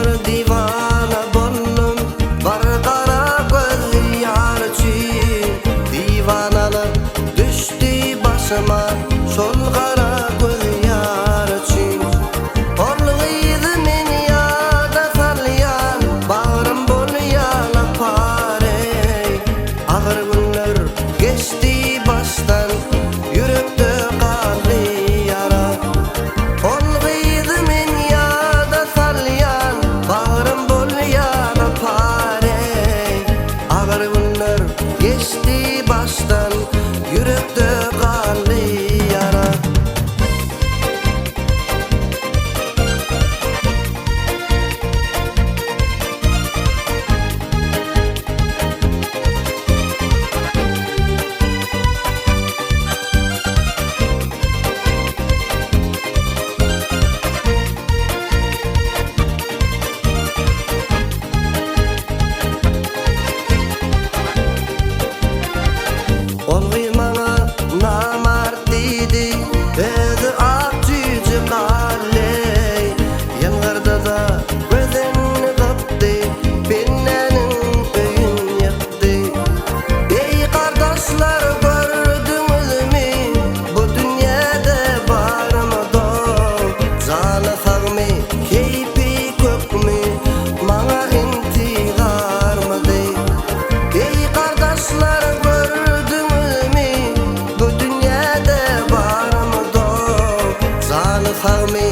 bir divana boldum, var kara göz yar için. Divanalık düştü başıma, şol kara göz yar için. Orluydu men yada salyan, bağrım bolyan aparey. Ağır günler geçti baştan, yürekte kaldı yara. Orluydu men yada salyan, bağrım bolyan aparey. Ağır günler geçti baştan, yürekte kaldı yara. Olgy maňa namart diýdi, özü atýjy galley. Ýangyrda da gözüni gapdy, bennenin öýün ýakdy. Ey gardaşlar, gördüňizmi, bu dünýäde barmy dost? Jany sagmy, keypi kökmi, maňa intigarmady. Ey gardaşlar, bu dünyada barmy dost? Zany sagmy,